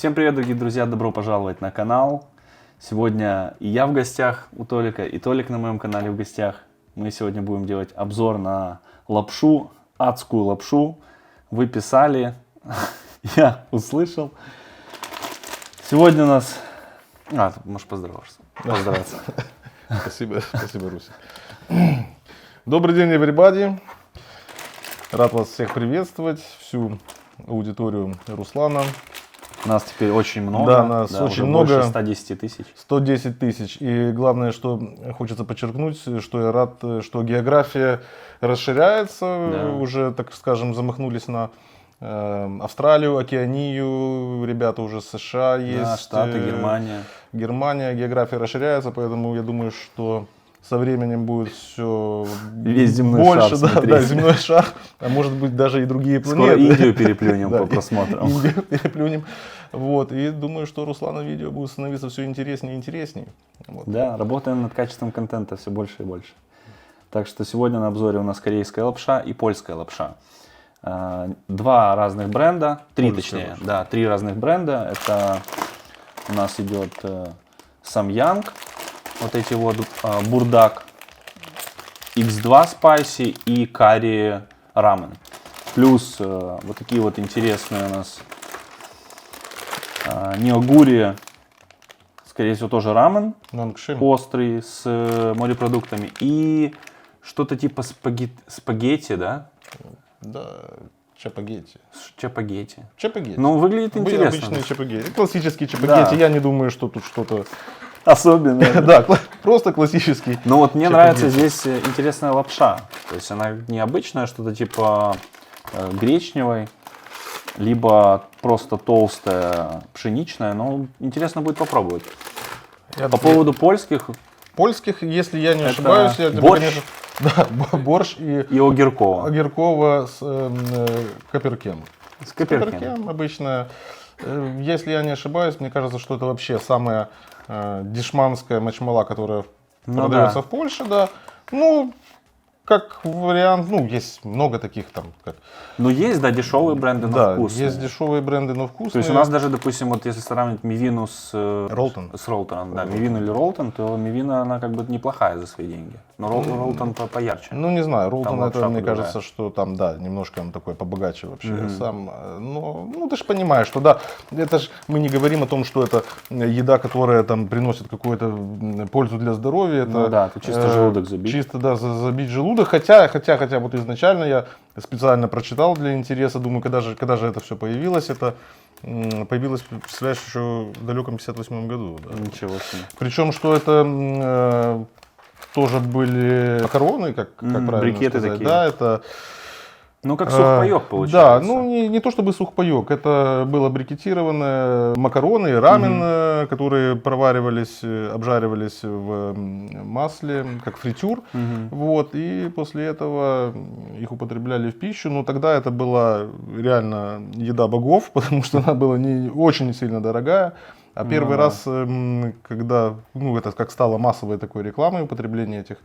Всем привет, дорогие друзья, добро пожаловать на канал. Сегодня и я в гостях у Толика, и Толик на моем канале в гостях. Мы сегодня будем делать обзор на лапшу, адскую лапшу. Вы писали, я услышал. Сегодня у нас... можешь поздороваться. Спасибо, Руся. Добрый день, everybody. Рад вас всех приветствовать, всю аудиторию Руслана. Нас теперь очень много. Да, нас очень много. Больше 110 тысяч. 110 тысяч. И главное, что хочется подчеркнуть, что я рад, что география расширяется. Да. Уже, так скажем, замахнулись на Австралию, Океанию, ребята уже с США есть. Да, Штаты, Германия. Германия, география расширяется, поэтому я думаю, что со временем будет все Весь земной больше, шар, да, земной шар, а может быть даже и другие планеты. Скоро Индию переплюнем по просмотрам. Индию переплюнем. Вот, и думаю, что Руслана видео будет становиться все интереснее и интереснее. Вот. Да, работаем над качеством контента все больше и больше. Так что сегодня на обзоре у нас корейская лапша и польская лапша. Два разных бренда, три разных бренда. Это у нас идет Самьянг, вот эти вот бурдак, X2 Spicy и карри рамен. Плюс вот такие вот интересные у нас неогури, скорее всего тоже рамен, острый с морепродуктами и что-то типа спагетти, да? Да, чапагетти. Чапагетти. Чапагетти. Ну, выглядит интересно. Обычные чапагетти. Классические чапагетти. Да. Я не думаю, что тут что-то особенное. Да, просто классический. Ну вот мне нравится здесь интересная лапша. То есть она необычная, что-то типа гречневой, либо просто толстая пшеничная. Но интересно будет попробовать. По поводу польских. Польских, если я не ошибаюсь, я борщ. Конечно, да, борщ и огиркова. Огиркова с каперкем. С каперкем обычно. Если я не ошибаюсь, мне кажется, что это вообще самая дешманская мачмала, которая продается в Польше, да. Ну, как вариант, ну, есть много таких там. Ну, есть, да, дешевые бренды, но вкусные. Есть дешевые бренды, но вкусные. То есть у нас даже, допустим, вот если сравнить Мивину с Ролтоном, да, Мивину или Ролтон, то Мивина, она как бы неплохая за свои деньги. Но Ролтон поярче. Ну, не знаю, Ролтон это, мне кажется, что там, да, немножко он такой побогаче вообще сам. Но, ну, ты же понимаешь, что, да, это же мы не говорим о том, что это еда, которая там приносит какую-то пользу для здоровья. Это, ну да, это чисто желудок забить. Чисто, да, забить желудок. Хотя вот изначально я специально прочитал для интереса, думаю, когда же это все появилось, это появилась связь еще в далеком 58 году. Да. Ничего себе. Причем, что это тоже были макароны, как правильно брикеты сказать. такие. Да, это... Ну, как сухпайок получается. Да, ну не то чтобы сухпайок, это было брикетированные макароны, рамен, которые проваривались, обжаривались в масле, как фритюр. Вот, и после этого их употребляли в пищу. Но тогда это была реально еда богов, потому что она была не очень сильно дорогая. А первый раз, когда, ну, это как стало массовой такой рекламой употребления этих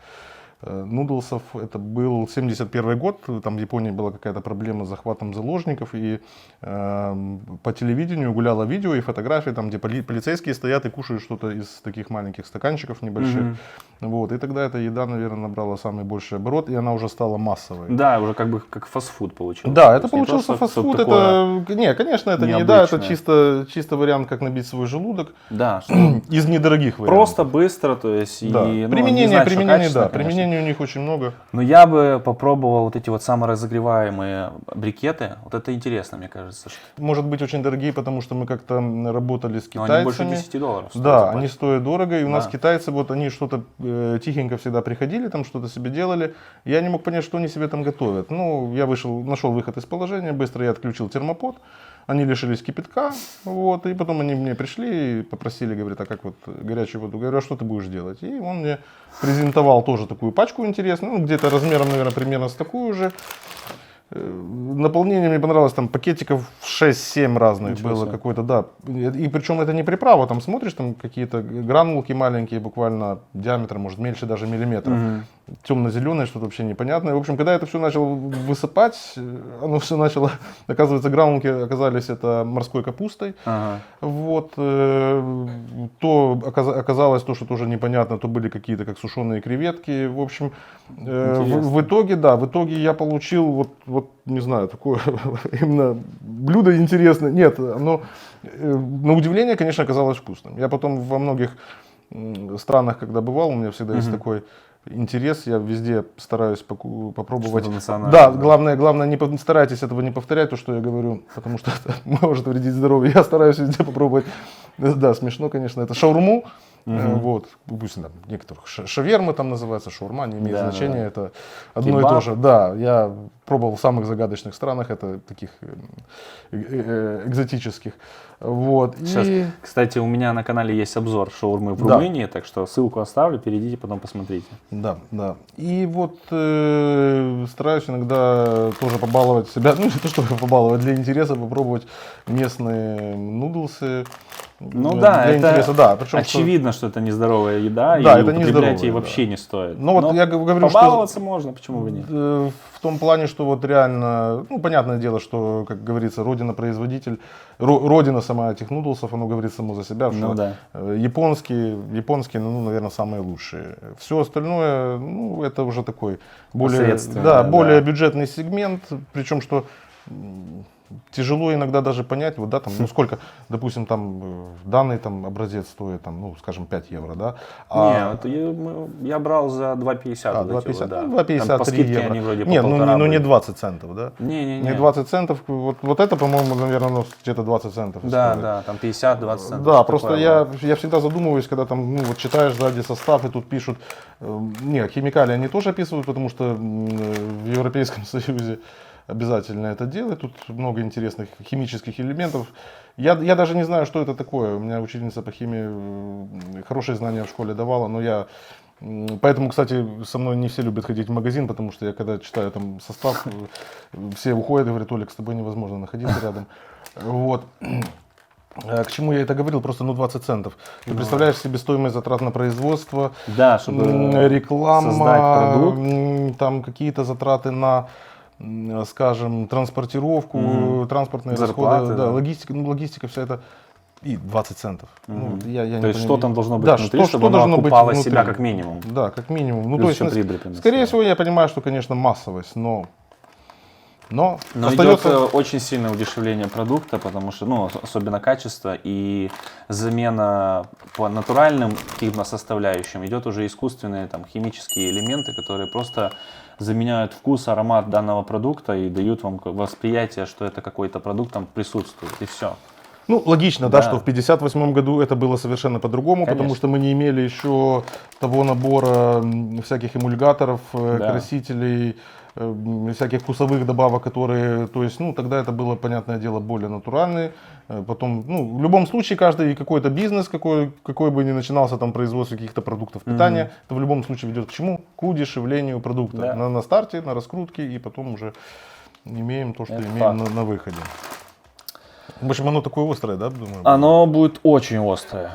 нудлсов, это был 71 год, там в Японии была какая-то проблема с захватом заложников, и по телевидению гуляло видео и фотографии, там, где полицейские стоят и кушают что-то из таких маленьких стаканчиков небольших. Вот, и тогда эта еда, наверное, набрала самый большой оборот, и она уже стала массовой. Да, уже как бы как фастфуд получился. Да, это получился фастфуд. Это, не, конечно, это не еда, это чисто вариант, как набить свой желудок. Да, из недорогих вариантов. Просто, быстро, то есть. Да. И, применение, да. Применений у них очень много. Но я бы попробовал вот эти вот саморазогреваемые брикеты. Вот это интересно, мне кажется. Что... Может быть очень дорогие, потому что мы как-то работали с китайцами. Но они больше $10 стоят. Да, они стоят дорого. И у нас китайцы, вот они что-то тихенько всегда приходили, там что-то себе делали. Я не мог понять, что они себе там готовят. Ну, я нашел выход из положения, быстро я отключил термопод. Они лишились кипятка, вот, и потом они мне пришли и попросили, говорят, а как вот горячую воду? Говорю, а что ты будешь делать? И он мне презентовал тоже такую пачку интересную, ну, где-то размером, наверное, примерно с такую же. Наполнение мне понравилось, там пакетиков 6-7 разных. Ничего было какое-то, да. И причем это не приправа, там смотришь, там какие-то гранулки маленькие, буквально диаметром, может, меньше даже миллиметра. темно-зеленое, что-то вообще непонятное. В общем, когда это все начало высыпать, оно все начало, оказывается, гранулки оказались это морской капустой. Ага. Вот, то оказалось то, что тоже непонятно, то были какие-то как сушеные креветки. В общем, в итоге я получил вот не знаю, такое именно блюдо интересное. Нет, оно на удивление, конечно, оказалось вкусным. Я потом во многих странах, когда бывал, у меня всегда есть такой интерес, я везде стараюсь попробовать. Да, главное старайтесь этого не повторять, то, что я говорю, потому что это может вредить здоровью. Я стараюсь везде попробовать. Да, смешно, конечно, это шаурму. Вот, пусть там некоторых шавермы там называется, шаурма, не имеет значения, это одно Кебаб. и то же. Да, я пробовал в самых загадочных странах, это таких экзотических. Вот. Сейчас, И... кстати, у меня на канале есть обзор шаурмы в Да. Румынии, так что ссылку оставлю, перейдите, потом посмотрите. Да, да. И вот стараюсь иногда тоже побаловать себя, ну не то чтобы побаловать, для интереса попробовать местные нудлсы. Ну Для да, интереса, да. Причем, очевидно, что это нездоровая еда, Да, и это употреблять нездоровая, ее да. вообще не стоит. Ну вот Но я говорю, что побаловаться можно, почему бы нет? в том плане, что вот реально, ну понятное дело, что, как говорится, родина-производитель, родина сама этих нудлсов, оно говорит само за себя, Ну что да. японские, ну, наверное, самые лучшие. Все остальное, ну, это уже такой более, Посредственно, да, да. более бюджетный сегмент, причем что тяжело иногда даже понять, вот, да, там, ну сколько, допустим, там данный там образец стоит, там, ну, скажем, 5 евро, да. Нет, я брал за 2,50. вот эти 2,50, вот, да. ну, Там 2,50, по 3 скидке евро. они вроде по Нет, полтора ну не были. 20 центов, да? Не-не-не. Не 20 центов, вот это, по-моему, наверное, ну, где-то 20 центов. Да, стоит. да, там 50-20 центов. Да, что просто такое. я всегда задумываюсь, когда там, ну, вот читаешь сзади состав, и тут пишут, не, химикали они тоже описывают, потому что в Европейском Союзе обязательно это делать, тут много интересных химических элементов. Я даже не знаю, что это такое, у меня учительница по химии хорошие знания в школе давала, но я... Поэтому, кстати, со мной не все любят ходить в магазин, потому что я когда читаю там состав, все уходят и говорят: Олег, с тобой невозможно находиться рядом. Вот. К чему я это говорил? Просто 20 центов. Ты представляешь себе стоимость затрат на производство, Да, чтобы реклама, создать продукт. там какие-то затраты на, скажем, транспортировку, транспортные Зарплаты, расходы, да. да, логистика вся это. И 20 центов. Ну, я не То есть понимаю. что там должно быть Да, внутри, что чтобы должно оно быть окупало внутри. себя как минимум. Да, как минимум. Ну, Плюс то есть, еще прибыль приносила. скорее всего, я понимаю, что, конечно, массовость, но Но остается... идет очень сильное удешевление продукта, потому что, ну, особенно качество и замена по натуральным каким-то составляющим идет уже искусственные там химические элементы, которые просто заменяют вкус, аромат данного продукта и дают вам восприятие, что это какой-то продукт там присутствует, и все. Ну, логично, да, Да. что в 1958 году это было совершенно по-другому, потому Конечно. что мы не имели еще того набора всяких эмульгаторов, Да. красителей, всяких вкусовых добавок, которые, то есть, ну, тогда это было, понятное дело, более натуральный. Потом, ну, в любом случае, каждый какой-то бизнес, какой бы ни начинался там производство каких-то продуктов питания, это в любом случае ведет к чему? К удешевлению продукта. Да. На старте, на раскрутке, и потом уже имеем то, что Это имеем факт. на выходе. В общем, оно такое острое, да, думаю? Оно будет очень острое.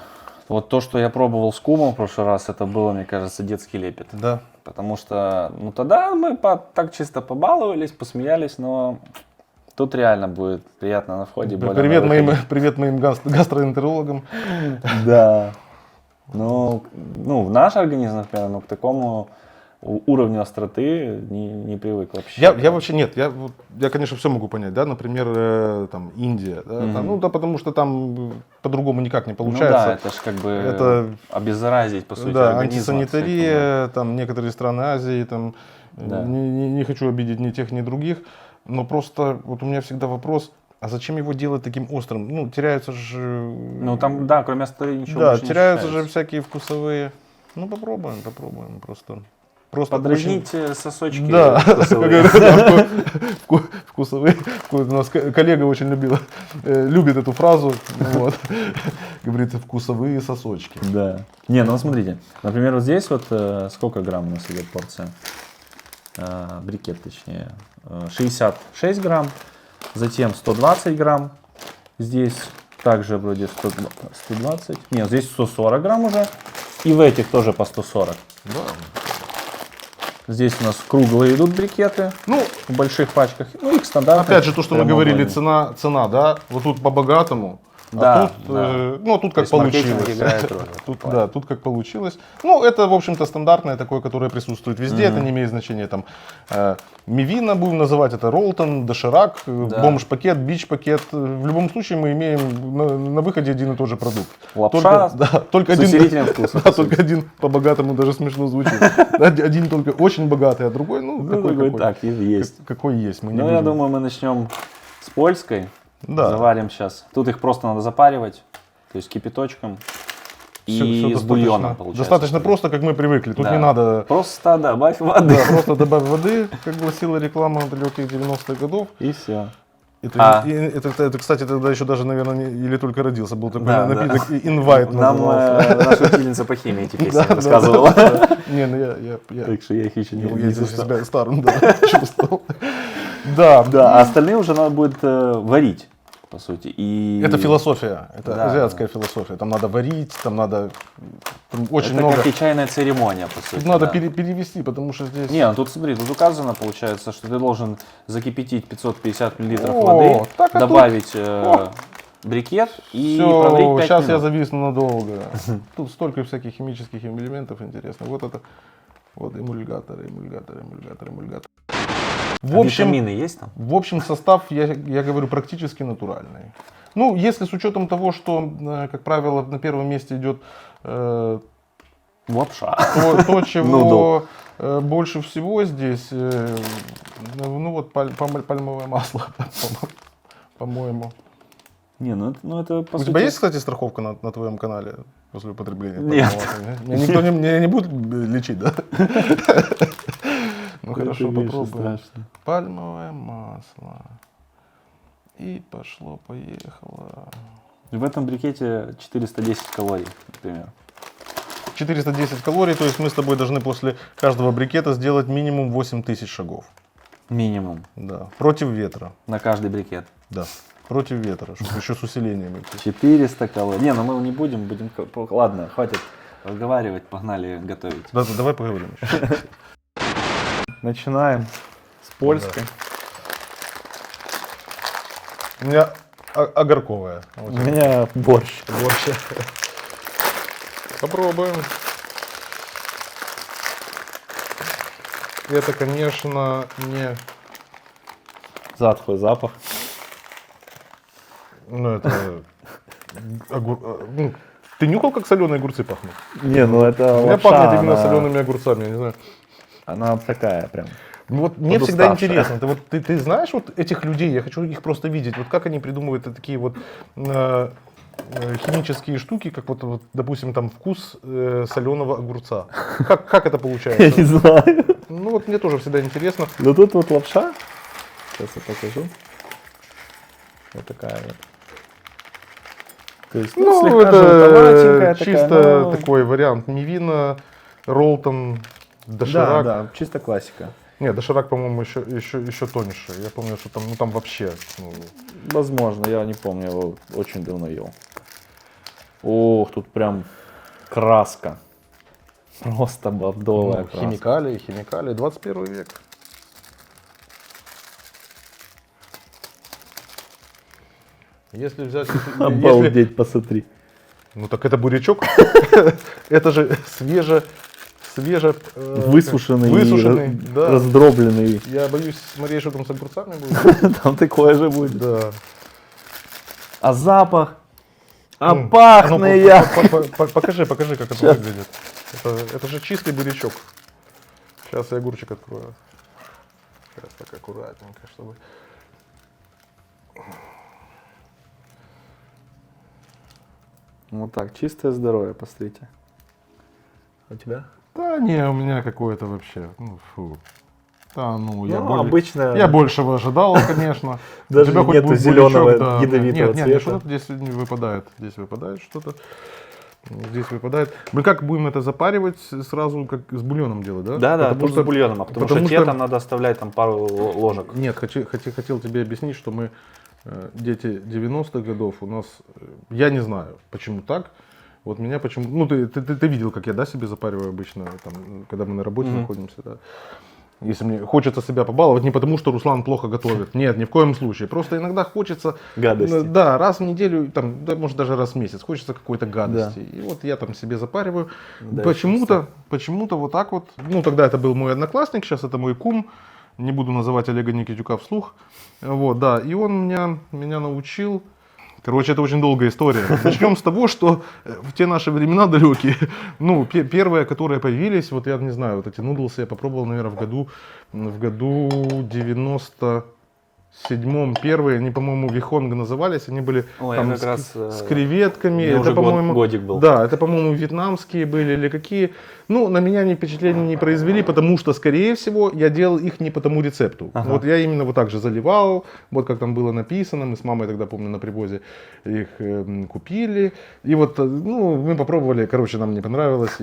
Вот то, что я пробовал с кумом в прошлый раз, это было, мне кажется, детский лепет. Да. Потому что, ну, тогда мы так чисто побаловались, посмеялись, но тут реально будет приятно на входе. больно Привет на выходе. привет моим гастроэнтерологам. Да. Ну, в наш организм, например, ну, к такому уровню остроты не привык вообще. Я вообще нет, я, конечно, все могу понять, да, например, там Индия, да, там, ну да, потому что там по-другому никак не Ну получается. да, это же как бы Это- обеззаразить, по сути, Да, организм. от антисанитария, там некоторые страны Азии, там Да. не хочу обидеть ни тех, ни других, но просто вот у меня всегда вопрос, а зачем его делать таким острым? Ну, теряются же... всего. Ну там, да, кроме остроты ничего да, больше не теряются же ощущается. всякие вкусовые. Ну, попробуем просто. Просто Подразнить сосочки. Да, вкусовые. вкусовые. У нас коллега очень любит эту фразу. Вот. Говорит, вкусовые сосочки. Да. Не, ну смотрите, например, вот здесь вот сколько грамм у нас идет порция? Брикет, точнее. 66 грамм, затем 120 грамм. Здесь также вроде 120. Нет, здесь 140 грамм уже. И в этих тоже по 140. Да. Здесь у нас круглые идут брикеты, Ну, в больших пачках. Ну, их стандартные. опять же, то, что мы говорили, прямоугольные. цена, да, вот тут по-богатому, Да, а тут, да. ну, тут как есть маркетинг получилось. играет роль. Тут, да, тут как получилось. Ну, это, в общем-то, стандартное такое, которое присутствует везде, это не имеет значения. Там, Мивина будем называть, это Ролтон, Доширак, Да. бомж-пакет, бич-пакет. В любом случае мы имеем на выходе один и тот же продукт. Лапша только с один, усилителем вкуса, да, только один по-богатому, даже смешно звучит. Один только очень богатый, а другой, ну, Ну, какой. так, есть. Какой есть. Мы не Ну, я будем. думаю, мы начнем с польской. Да. Заварим сейчас. Тут их просто надо запаривать, то есть кипяточком. И Всё с бульоном получается. Достаточно просто, как мы привыкли. Тут Да. не надо Просто добавь воды. да, просто добавь воды, как гласила реклама далеких 90-х годов. И все. Это, кстати, тогда еще даже, наверное, или только родился. Был такой Да, напиток, инвайт Нам назывался. наша учительница по химии эти песни Да, да, рассказывала. да. Не, ну я Так что я их еще я не здесь застал. себя старым да, чувствовал. Да, Да, а остальные уже надо будет варить, по сути. И Это философия, это Да, азиатская философия. Там надо варить, там надо очень это много. как и чайная церемония, по сути. Тут надо да. перевести, потому что здесь. Не, ну тут смотри, тут указано, получается, что ты должен закипятить 550 мл О, воды, так, а тут- добавить брикет и проварить Все, 5 сейчас я минут. зависну надолго. Тут столько всяких химических элементов интересных. Вот это, вот эмульгаторы. В общем, Витамины есть там? в общем, состав, я говорю, практически натуральный. Ну, если с учетом того, что, как правило, на первом месте идет Лапша. то, чего больше всего здесь, ну вот пальмовое масло, по-моему. Не, ну это по У сути... тебя есть, кстати, страховка на твоем канале после употребления? Нет. пальмового масла? Меня никто меня не будет лечить, да? Ну хорошо, попробуем. Страшно. Пальмовое масло. И пошло-поехало. В этом брикете 410 калорий, например. 410 калорий, то есть мы с тобой должны после каждого брикета сделать минимум 8000 шагов. Минимум. Да. Против ветра. На каждый брикет. Да. Против ветра, чтобы еще с усилением идти. 400 калорий. Не, ну мы не будем... Ладно, хватит разговаривать, погнали готовить. Да, давай поговорим еще. Начинаем с польской. У меня огорковая. А у У тебя? меня борщ. Борщ. Попробуем. Это, конечно, не... Затхлый запах. Ну, это... ну, ты нюхал, как соленые огурцы пахнут? Не, ну это У меня лапша, пахнет именно она- солеными огурцами, я не знаю. Она такая прям. Ну вот мне всегда Подуставшая. интересно, ты знаешь вот этих людей, я хочу их просто видеть, вот как они придумывают такие вот химические штуки, как вот, допустим, там вкус соленого огурца. Как это Я получается? не знаю. Ну вот мне тоже всегда интересно. Ну тут вот лапша. Сейчас я покажу. Вот такая вот. То есть, Ну, слегка это желтоватенькая чисто такая, но- такой вариант. Мивина, Ролтон, Да, Доширак. да, чисто классика. Нет, Доширак, по-моему, еще тоньше. Я помню, что там вообще. Ну, Возможно, я не помню, я его очень давно ел. Ох, тут прям краска. Просто бордовая краска. химикалии, 21 век. Если взять... Обалдеть, посмотри. Ну так это бурячок. Это же свеже... Высушенный, да. раздробленный. Я боюсь смотреть, что там с огурцами будет. Там такое же будет. Да. А запах? А Ну, пахнет я. Покажи, как это выглядит. Это же чистый бурячок. Сейчас я огурчик открою. Сейчас так аккуратненько, чтобы... Вот так, чистое здоровье, посмотрите. У тебя? Да не, у меня какое-то вообще, ну фу. Да, ну, обычно- я большего ожидал, конечно. Даже У тебя хоть нету будет зеленого бурячок, да. ядовитого Нет, цвета. что-то здесь не выпадает. Здесь выпадает что-то. Здесь выпадает. Мы как будем это запаривать сразу, как с бульоном делать, да? Да, Потому тут что- с бульоном, а потому потому что что- те там надо оставлять там пару ложек. Нет, хотел тебе объяснить, что мы дети 90-х годов, у нас, я не знаю, почему так, Вот меня почему... Ну, ты видел, как я, да, себе запариваю обычно, там, когда мы на работе находимся, да. Если мне хочется себя побаловать, не потому что Руслан плохо готовит, нет, ни в коем случае. Просто иногда хочется... Гадости. Да, раз в неделю, там, да, может даже раз в месяц, хочется какой-то гадости. И вот я там себе запариваю. Да, Почему-то вот так вот. Ну, тогда это был мой одноклассник, сейчас это мой кум. Не буду называть Олега Никитюка вслух. Вот, да, и он меня научил. Короче, это очень долгая история. Начнем с того, что в те наши времена далекие, ну, первые, которые появились, вот я не знаю, вот эти нудлсы я попробовал, наверное, в году 97-м первые, они, по-моему, Вихонг назывались, они были Ой, там я как раз, с креветками. мне уже по-моему, годик был. Да, это, по-моему, вьетнамские были или какие. Ну, на меня они впечатления не произвели, потому что, скорее всего, я делал их не по тому рецепту. Ага. Вот я именно вот так же заливал, вот как там было написано, мы с мамой тогда, помню, на привозе их купили. И вот, ну, мы попробовали, короче, нам не понравилось.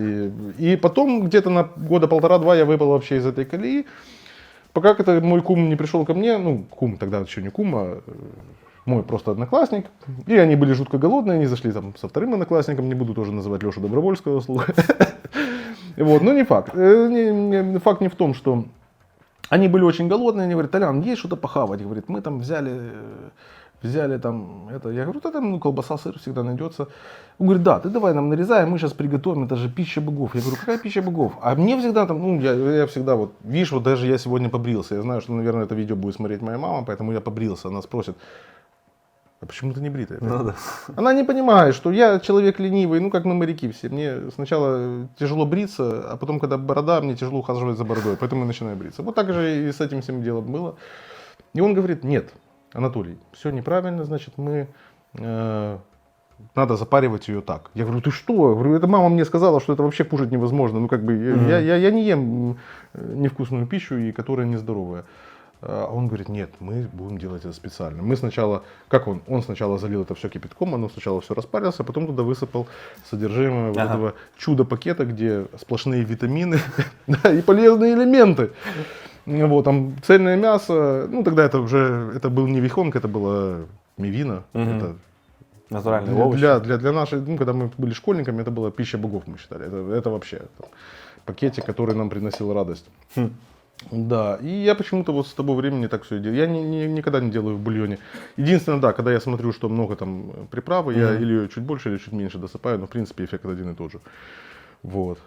И потом где-то на года 1,5-2 я выпал вообще из этой колеи. Пока это мой кум не пришел ко мне, ну, кум тогда еще не кум, а мой просто одноклассник. И они были жутко голодные, они зашли там со вторым одноклассником, не буду тоже называть Лешу Добровольского вслух. Вот, но не факт. Факт не в том, что они были очень голодные, они говорят: Толян, есть что-то похавать? Говорит, мы там взяли там это. Я говорю, да там, ну, колбаса, сыр всегда найдется. Он говорит, да, ты давай нам нарезаем, мы сейчас приготовим, это же пища богов. Я говорю, какая пища богов? А мне всегда там, ну, я всегда вот, видишь, вот даже я сегодня побрился. Я знаю, что, наверное, это видео будет смотреть моя мама, поэтому я побрился. Она спросит, а почему ты не бритый? Ну, да. Она не понимает, что я человек ленивый, ну как мы моряки все. Мне сначала тяжело бриться, а потом, когда борода, мне тяжело ухаживать за бородой, поэтому я начинаю бриться. Вот так же и с этим всем делом было. И он говорит, нет, Анатолий, все неправильно, значит, надо запаривать ее так. Я говорю, ты что? Я говорю, это мама мне сказала, что это вообще кушать невозможно. Ну как бы я не ем невкусную пищу, и которая нездоровая. А он говорит, нет, мы будем делать это специально. Мы сначала, как он сначала залил это все кипятком, оно сначала все распарился, а потом туда высыпал содержимое вот этого чудо-пакета, где сплошные витамины да, и полезные элементы. Вот, там цельное мясо, ну тогда это был не вихонг, это была мивина. Это натуральный овощ. Для нашей, ну когда мы были школьниками, это была пища богов, мы считали. Это вообще пакетик, который нам приносил радость. Да, и я почему-то вот с того времени так все делаю. Я никогда не делаю в бульоне. Единственное, да, когда я смотрю, что много там приправы, я или чуть больше, или чуть меньше досыпаю, но в принципе эффект один и тот же. Вот.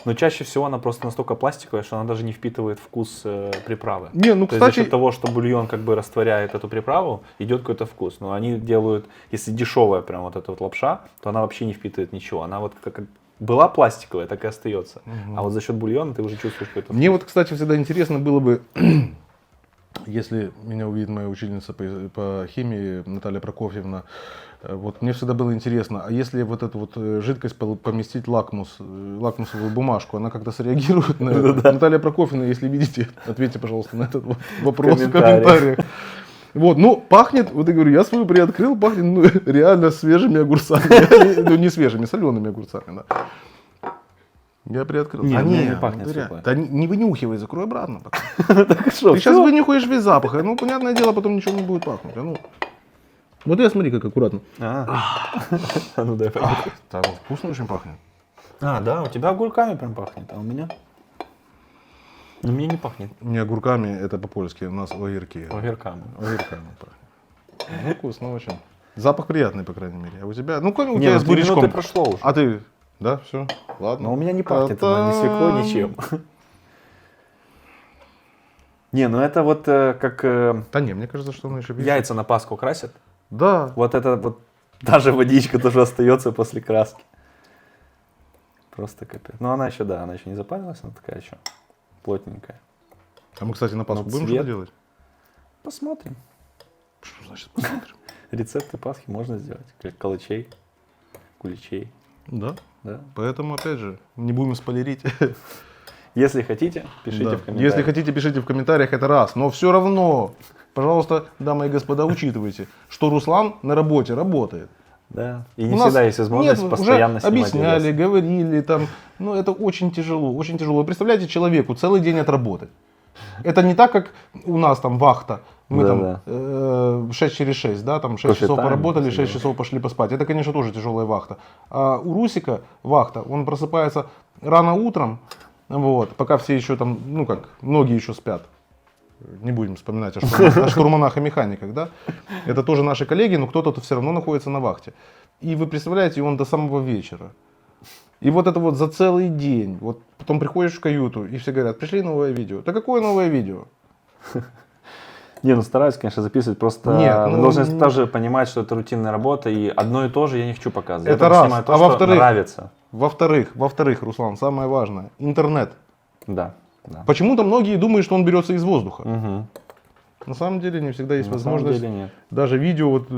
Но чаще всего она просто настолько пластиковая, что она даже не впитывает вкус приправы. Не, ну, то кстати... есть за счет того, что бульон как бы растворяет эту приправу, идет какой-то вкус. Но они делают, если дешевая прям вот эта вот лапша, то она вообще не впитывает ничего. Она вот как была пластиковая, так и остается. А вот за счет бульона ты уже чувствуешь какой-то вкус. Мне вот, кстати, всегда интересно было бы, если меня увидит моя учительница по химии Наталья Прокофьевна, вот мне всегда было интересно, а если вот эту вот жидкость поместить лакмусовую бумажку, она как-то среагирует на это? Наталья Прокофьевна, если видите, ответьте, пожалуйста, на этот вопрос в комментариях. Вот, ну, пахнет, вот я говорю, я свою приоткрыл, пахнет, ну, реально свежими огурцами. Ну, не свежими, солеными огурцами, да. Я приоткрыл. Не пахнет сухой. Да не вынюхивай, закрой обратно. Так что, Ты сейчас вынюхаешь весь запах, ну, понятное дело, потом ничего не будет пахнуть. Ну. Вот я смотри, как аккуратно. Ну дай понюхать. Там вкусно очень пахнет. Да, у тебя огурками прям пахнет, а у меня? Но мне не пахнет. Не огурками, это по-польски, у нас огурки. Огурками. Огурками пахнет. Ну, вкусно очень. Запах приятный, по крайней мере. А у тебя, ну, у Не, тебя ну с 2 минуты бурячком. прошло уже. А ты, да, все, ладно. Но у меня не пахнет она ни свеклой, ничем. Не, ну это вот как Да не, мне кажется, что оно еще... яйца на Пасху красят. Да. Вот это вот даже водичка тоже остается после краски. Просто капец. Но она еще, да, она еще не запарилась, она такая еще плотненькая. А мы, кстати, на Пасху Но будем цвет- что-то делать? Посмотрим. Что значит посмотрим? Рецепты Пасхи можно сделать. Как калачей, куличей. Да. Да. Поэтому, опять же, не будем спойлерить. Если хотите, пишите Да. в комментариях. Если хотите, пишите в комментариях, это раз. Но все равно, пожалуйста, дамы и господа, учитывайте, что Руслан на работе работает. Да. И не У нас всегда есть возможность нет, постоянно уже снимать объясняли, видосы. говорили там, но это очень тяжело, очень тяжело. Вы представляете, человеку целый день отработать. Это не так, как у нас там вахта. Мы там Да-да. 6 через 6, да, там 6 Кофе часов тайм, поработали, все 6 дела. часов пошли поспать. Это, конечно, тоже тяжелая вахта. А у Русика вахта, он просыпается рано утром, вот, пока все еще там, ну как, многие еще спят. Не будем вспоминать о штурманах и механиках, да. Это тоже наши коллеги, но кто-то все равно находится на вахте. И вы представляете, он до самого вечера. И вот это вот за целый день. Вот потом приходишь в каюту, и все говорят, пришли новое видео. Да какое новое видео? Не, ну стараюсь, конечно, записывать, просто Нет, вы ну, должны тоже понимать, что это рутинная работа, и одно и то же я не хочу показывать. Это я раз. снимаю то, А что во-вторых- нравится. Во-вторых, Руслан, самое важное, интернет. Да, да. Почему-то многие думают, что он берется из воздуха. Мгм. На самом деле не всегда есть На самом возможность. деле нет. Даже видео, вот,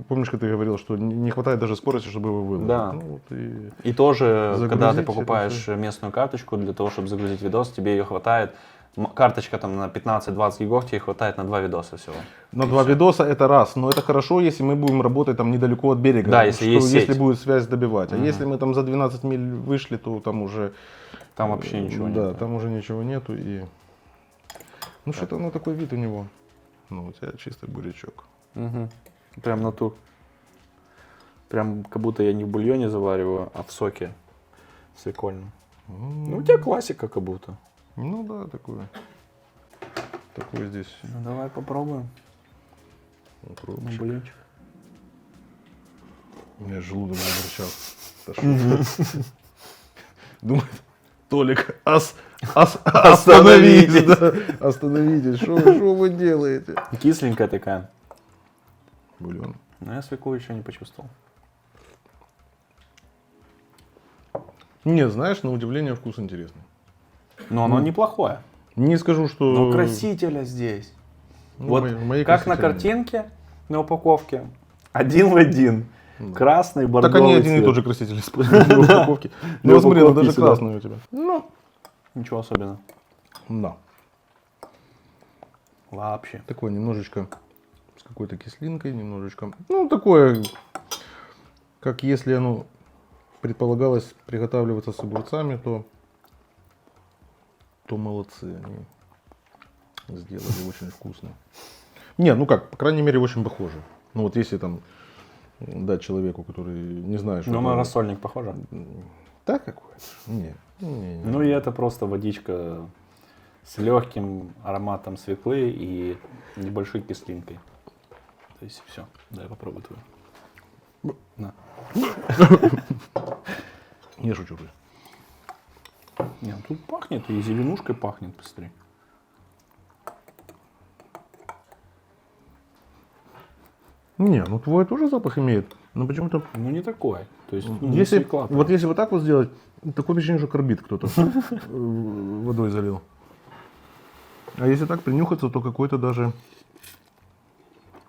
помнишь, как ты говорил, что не хватает даже скорости, чтобы его выложить. Да. Ну, вот и... И тоже, Загрузить когда ты это покупаешь местную карточку для того, чтобы загрузить видос, тебе ее хватает. Карточка там на 15-20 гигов, тебе хватает на 2 видоса всего. На 2 видоса это раз, но это хорошо, если мы будем работать там недалеко от берега. Да, если есть если сеть. будет связь добивать. А если мы там за 12 миль вышли, то там уже... Там вообще ничего Да, нет. там уже ничего нету. И... Ну что-то, ну такой вид у него. Ну, у тебя чистый бурячок. Мгм. Прям натур. Прям как будто я не в бульоне завариваю, а в соке свекольном. Ну, у тебя классика как будто. Ну да, такой здесь. Ну, давай попробуем. Пробочек. Блинчик. У меня желудок заворчал. Думает, Толик, остановитесь, да, остановитесь, что вы делаете? Кисленькая такая. Бульон. Но я свеклу еще не почувствовал. Не, знаешь, на удивление вкус интересный. Но оно неплохое. Не скажу, что... Но красителя здесь. Ну, Вот мои как на красители. картинке, на упаковке. Один в один. Красный, бордовый Так они один и цвет. тот же краситель используют для упаковки. Для Ну, смотри, он упаковки даже сюда. красный у тебя. Ну, Ничего особенного. да. Вообще. Такое немножечко с какой-то кислинкой, немножечко. Ну, такое, как если оно предполагалось приготавливаться с огурцами, то молодцы, они сделали очень вкусно. Не, ну как, по крайней мере, очень похоже. Ну вот если там дать человеку, который не знает, что Ну, это- на рассольник похоже. Да, какой-то. Не. Ну, и это просто водичка с легким ароматом свеклы и небольшой кислинкой. То есть все. Дай попробую твою. На. Не шучу. Не, ну тут пахнет, и зеленушкой пахнет, посмотри. Не, ну твой тоже запах имеет. Но почему-то, Ну, не такой. То есть, ну, не если, свекла. вот если вот так вот сделать, такое впечатление, что карбид кто-то водой залил. А если так принюхаться, то какой-то даже,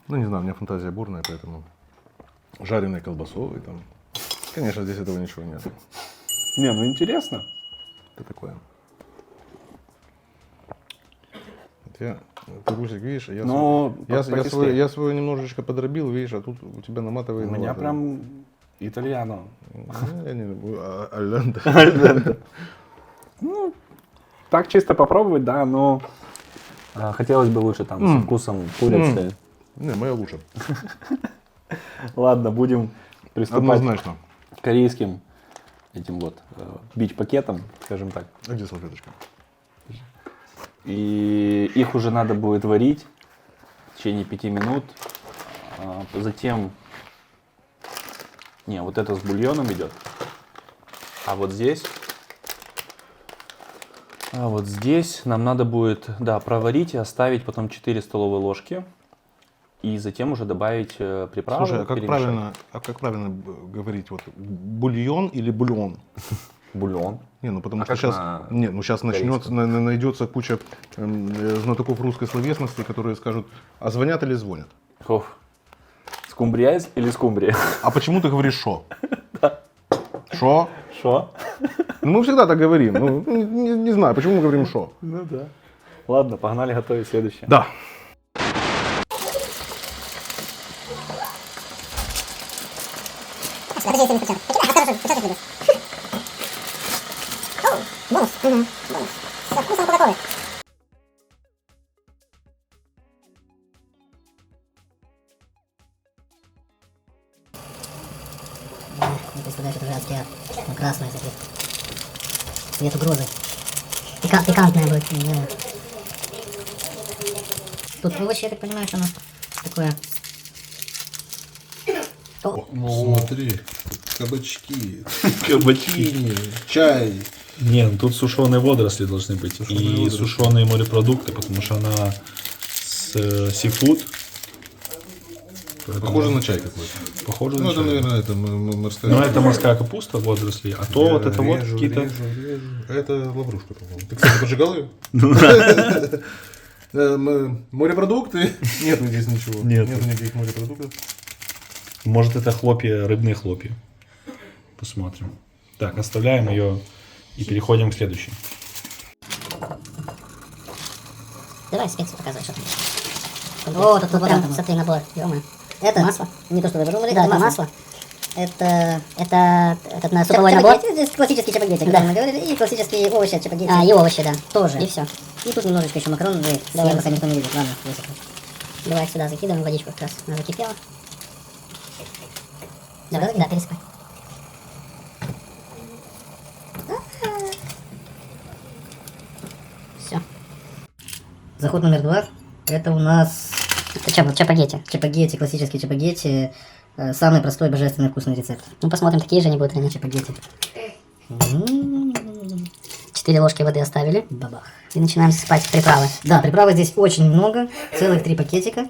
ну не знаю, у меня фантазия бурная, поэтому жареной колбасой там. Конечно, здесь этого ничего нет. Не, ну интересно. Это такое. Ты, Русик, видишь, Ну, я свое немножечко подробил, видишь, а тут у тебя наматывает. У меня прям итальяно. Я не Альянда. Ну, так чисто попробовать, да, но хотелось бы лучше там со вкусом курицы. Не, моя лучше. Ладно, будем приступать Однозначно. к корейским этим вот бич-пакетам, скажем так. А где салфеточка? И их уже надо будет варить в течение 5 минут. Затем... Не, вот это с бульоном идет. А вот здесь нам надо будет, да, проварить и оставить потом 4 столовые ложки. И затем уже добавить приправы. Слушай, перемешать. как правильно говорить, вот бульон или бульон? Бульон. Не, ну потому А что как сейчас, на не, ну сейчас начнется, найдется куча знатоков русской словесности, которые скажут, а звонят или звонят? Оф. Скумбрия или скумбрия? А почему ты говоришь шо? Шо? Шо? Ну мы всегда так говорим. Ну, не знаю, почему мы говорим шо. Ну да. Ладно, погнали готовить следующее. Да. представляешь, это же адский ад. Ну, красное такие. Цвет угрозы. Пикантное будет. Да. Тут овощи, я так понимаю, что оно такое. Смотри, кабачки, Кабачки. печенье, чай. Не, ну тут сушеные водоросли должны быть. Сушеные и водоросли. сушеные морепродукты, потому что она с сифуд. Поэтому Похоже на чай какой-то. Похоже Ну, на это, чай. наверное, это морская. Ну, это морская капуста, водоросли, а то вот это вот какие-то... Режу. Это лаврушка, по-моему. Ты, кстати, поджигал ее? Морепродукты? Нету здесь ничего. Нету. Нету никаких морепродуктов. Может, это хлопья, рыбные хлопья. Посмотрим. Так, оставляем ее и переходим к следующей. Давай специю показывай, что там. О, тут прям, смотри, набор. Ё-моё. Это масло. Не то, что вы выдумали, да, это масло. Это этот на суповой набор. Здесь классический чапагетти, да, мы говорили, и классические овощи от чапагетти. И овощи, да, тоже. И все. И тут немножечко еще макарон, давай, пока никто не видит, ладно, высыпем. Давай сюда закидываем водичку как раз, она закипела. Давай, да, пересыпай. Все. Заход номер 2. Это у нас чапагетти. Чапагетти, классический чапагетти. Самый простой, божественный, вкусный рецепт. Ну, посмотрим, такие же они будут, они чапагетти. 4 ложки воды оставили. Бабах. И начинаем засыпать приправы. Да, приправы здесь очень много. Целых 3 пакетика.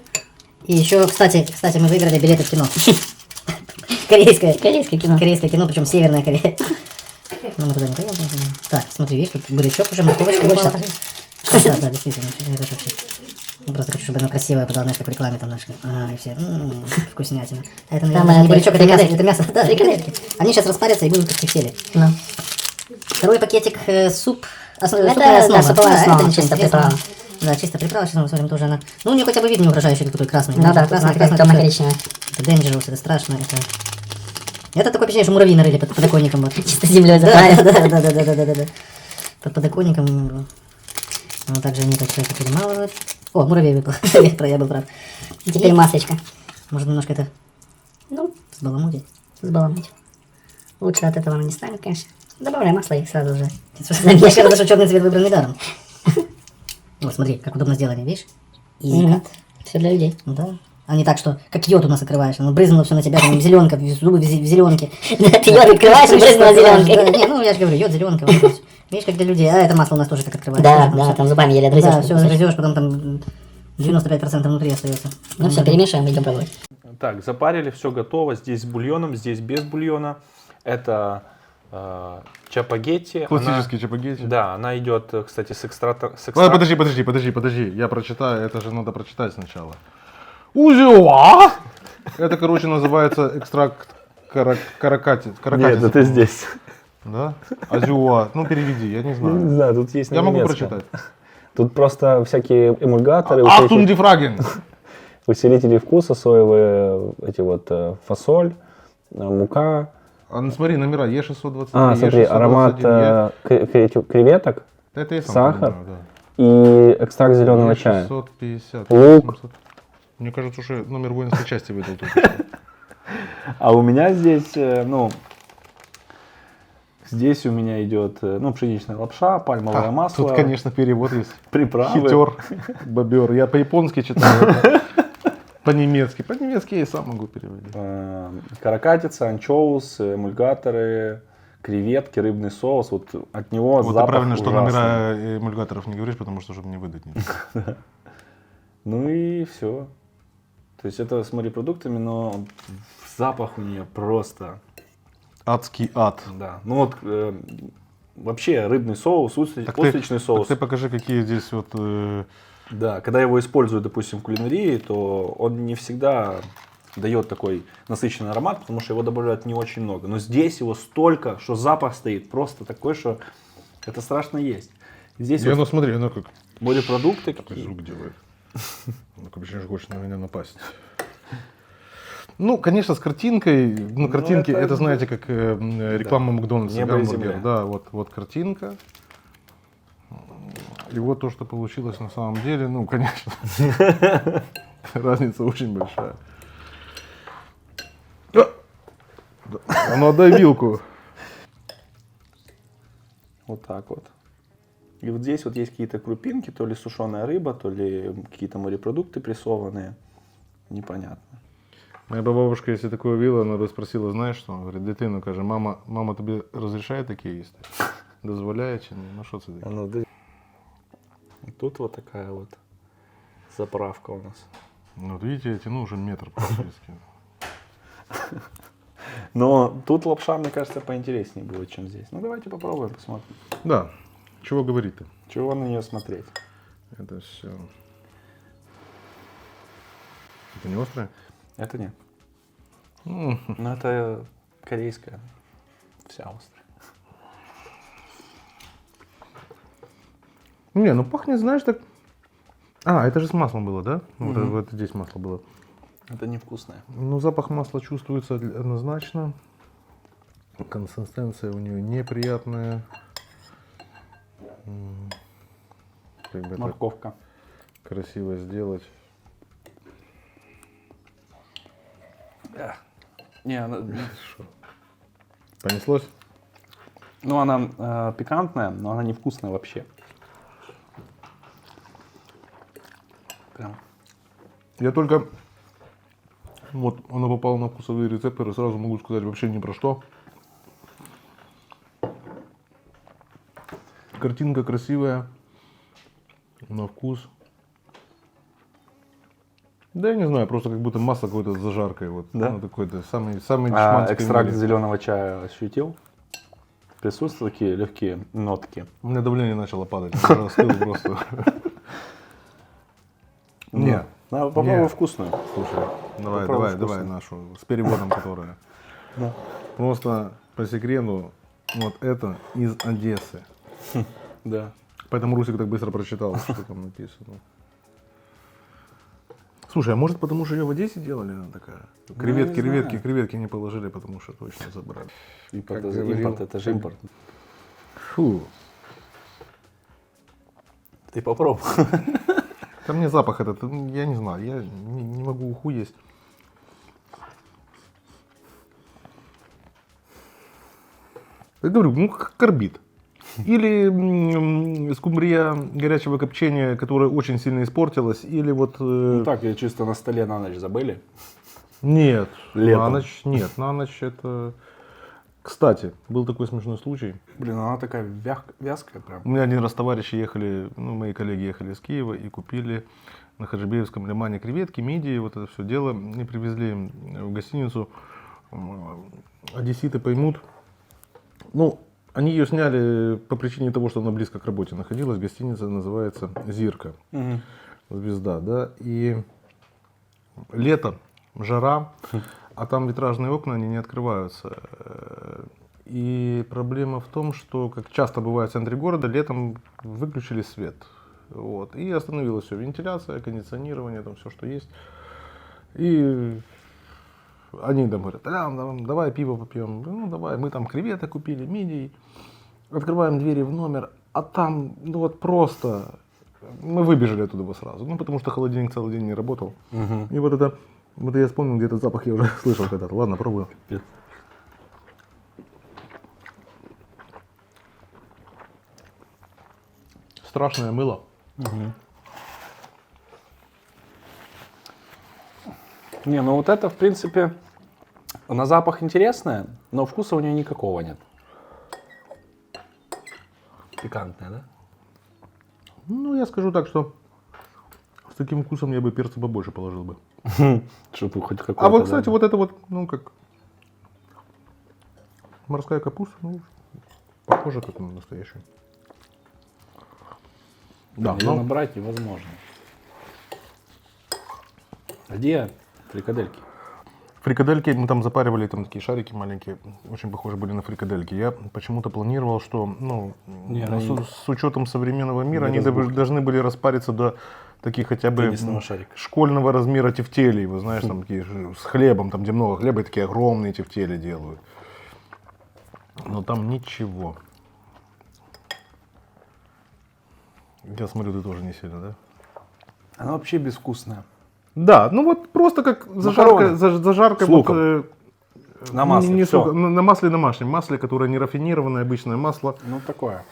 И еще, кстати, мы выиграли билеты в кино. Корейское кино. Корейское кино, причем Северная Корея. Ну, мы туда не поедем. Так, смотри, видишь, тут бурячок уже, морковочка. Да, действительно, это вообще. Ну, просто хочу, чтобы оно красивое подало, знаешь, как в рекламе там наши. Ага, и все. Вкуснятина. А это, наверное, не бурячок, это мясо. Да, фрикадельки. Они сейчас распарятся и будут как кефели. Второй пакетик суп. Суповая основа. Это чисто приправа. Да, чисто приправа, сейчас мы посмотрим тоже она. Ну, у нее хотя бы вид не угрожающий, такой красный. Ну да, красный, темно-коричневый. Это Dangerous, это страшно, это такое впечатление, что муравьи нарыли под подоконником. Вот. Чисто землей запарят. Да. Под подоконником. Ну, также они так все это перемалывают. О, муравей выпал. Я был прав. И теперь маслечко. Может немножко это, сбаламутить. Лучше от этого оно не станет, конечно. Добавляй масло и сразу же. Я считаю, что черный цвет выбран недаром. Вот, смотри, как удобно сделано, видишь? Easy все для людей. Да. А не так, что как йод у нас открываешь, оно брызнуло все на тебя, там зеленка, зубы в зеленке. Ты йод открываешь и брызнула зеленкой. Не, ну я же говорю, йод, зеленка. Видишь, как для людей. А это масло у нас тоже так открываешь. Да, там зубами еле отгрызешь. Да, все загрызешь, потом там 95% внутри остается. Ну все, перемешиваем, идем пробовать. Так, запарили, все готово. Здесь с бульоном, здесь без бульона. Это чапагетти. Классический чапагетти. Да, она идет, кстати, с экстратом. Ладно, подожди. Я прочитаю, это же надо прочитать сначала. Узюа! Это, короче, называется экстракт каракати. Нет, это здесь. Да? Азюа. Ну, переведи, я не знаю. Не знаю, тут есть на Я могу немецком. прочитать. Тут просто всякие эмульгаторы, Ахтун дифраген. усилители вкуса, соевые, эти вот фасоль, мука. А ну, смотри, номера Е620. Смотри, аромат креветок, Это я сам сахар понимаю, да. и экстракт зеленого чая. 650. Лук. 700. Мне кажется, уже номер воинской части выдал тут. А у меня здесь, здесь у меня идет, пшеничная лапша, пальмовое масло. Тут, конечно, перевод есть. Приправы. Хитер, бобер. Я по-японски читаю. По-немецки. По-немецки я и сам могу переводить. Каракатица, анчоус, эмульгаторы, креветки, рыбный соус. Вот от него Вот запах это правильно, что ужасный. номера эмульгаторов не говоришь, потому что, чтобы не выдать ничего. Ну и все. То есть это с морепродуктами, но запах у нее просто... Адский ад. Да. Ну вот вообще рыбный соус, устричный соус. Так ты покажи, какие здесь вот... Да, когда его используют, допустим, в кулинарии, то он не всегда дает такой насыщенный аромат, потому что его добавляют не очень много. Но здесь его столько, что запах стоит просто такой, что это страшно есть. Здесь Ну смотри, оно как морепродукты такой какие. звук делает. Ну, как бы хочет на меня напасть. Ну, конечно, с картинкой. Ну, картинки, это знаете, как реклама Макдональдса, Небо и гамбургер. земля. Да, вот картинка. И вот то, что получилось на самом деле, ну, конечно, разница очень большая. А ну отдай вилку. Вот так вот. И вот здесь вот есть какие-то крупинки, то ли сушеная рыба, то ли какие-то морепродукты прессованные. Непонятно. Моя бабушка, если такое увидела, она бы спросила, знаешь что? Она говорит, дитину, каже, мама тобі розрішає таке їсти? Дозволяє чи ні? Ну що це таке? Тут вот такая вот заправка у нас. Ну, вот видите, я тяну уже метр практически. Но тут лапша, мне кажется, поинтереснее будет, чем здесь. Ну давайте попробуем, посмотрим. Да, чего говорить-то? Чего на нее смотреть? Это все. Это не острое? Это нет. Но это корейская. Вся острая. Не, ну пахнет, знаешь, так... А, это же с маслом было, да? Вот здесь масло было. Это невкусное. Ну, запах масла чувствуется однозначно. Консистенция у нее неприятная. Как бы это Морковка. красиво сделать. Не, она, Понеслось? ну она пикантная, но она невкусная вообще. Прям. Я только... Вот оно попало на вкусовые рецепторы, сразу могу сказать вообще ни про что. Картинка красивая, на вкус. Да я не знаю, просто как будто масло какое-то с зажаркой. Вот. Да? Ну, такой-то самый шманский Экстракт мир. зеленого чая ощутил? Присутствуют такие легкие нотки. У меня давление начало падать, я уже остыл просто. Нет. Надо попробуй Нет. вкусную. Слушай, давай, Попробуй давай вкусно. нашу, с переводом которая. Да. Просто по секрету, вот это из Одессы. Да. Поэтому Русик так быстро прочитал, что там написано. Слушай, а может потому что ее в Одессе делали, она такая? Креветки, не знаю. креветки не положили, потому что точно забрали. Импорт, Как это, говорил- импорт, это же импорт. Фу. Ты попробуй. Там мне запах этот, я не знаю, я не могу уху есть. Я говорю, ну как карбид. Или скумбрия горячего копчения, которая очень сильно испортилась, или вот... Ну так, ее чисто на столе на ночь забыли. Нет, Летом. на ночь нет, на ночь это... Кстати, был такой смешной случай. Блин, она такая вязкая прям. У меня один раз товарищи ехали, ну, мои коллеги ехали из Киева и купили на Хаджибеевском лимане креветки, мидии, вот это все дело, и привезли в гостиницу. Одесситы поймут. Ну, они ее сняли по причине того, что она близко к работе находилась. Гостиница называется «Зирка», звезда, да, и лето, жара, а там витражные окна, они не открываются. И проблема в том, что, как часто бывает в центре города, летом выключили свет. Вот, и остановилась все, вентиляция, кондиционирование, там все, что есть. И они там говорят, давай пиво попьем. Ну давай, мы там креветок купили, мидий. Открываем двери в номер, а там, ну вот просто, мы выбежали оттуда сразу. Ну потому что холодильник целый день не работал. И вот это, вот я вспомнил, где этот запах я уже слышал когда-то. Ладно, пробую. Страшное мыло. Не, ну вот это, в принципе, на запах интересная, но вкуса у нее никакого нет. Пикантная, да? Ну, я скажу так, что с таким вкусом я бы перца побольше положил бы. Чтобы хоть какой-то... А вот, кстати, вот это вот, ну как морская капуста, ну, похоже как на настоящую. Да, Ее но набрать невозможно. Где фрикадельки? фрикадельки мы там запаривали, там такие шарики маленькие, очень похожи были на фрикадельки. Я почему-то планировал, что, ну, Не, ну, они- с учетом современного мира, Не они разбухнут. должны были распариться до таких хотя бы Теннисного шарика. школьного размера тефтелей, вы знаешь, там такие с хлебом, там где много хлеба, и такие огромные тефтели делают. Но там ничего. Я смотрю, ты тоже не сильно, да? Она вообще безвкусная. Да, ну вот просто как Макароны. зажарка С вот, луком. На масле, Не всё. сколько, на масле домашнем. Масле, которое не рафинированное, обычное масло. Ну, такое.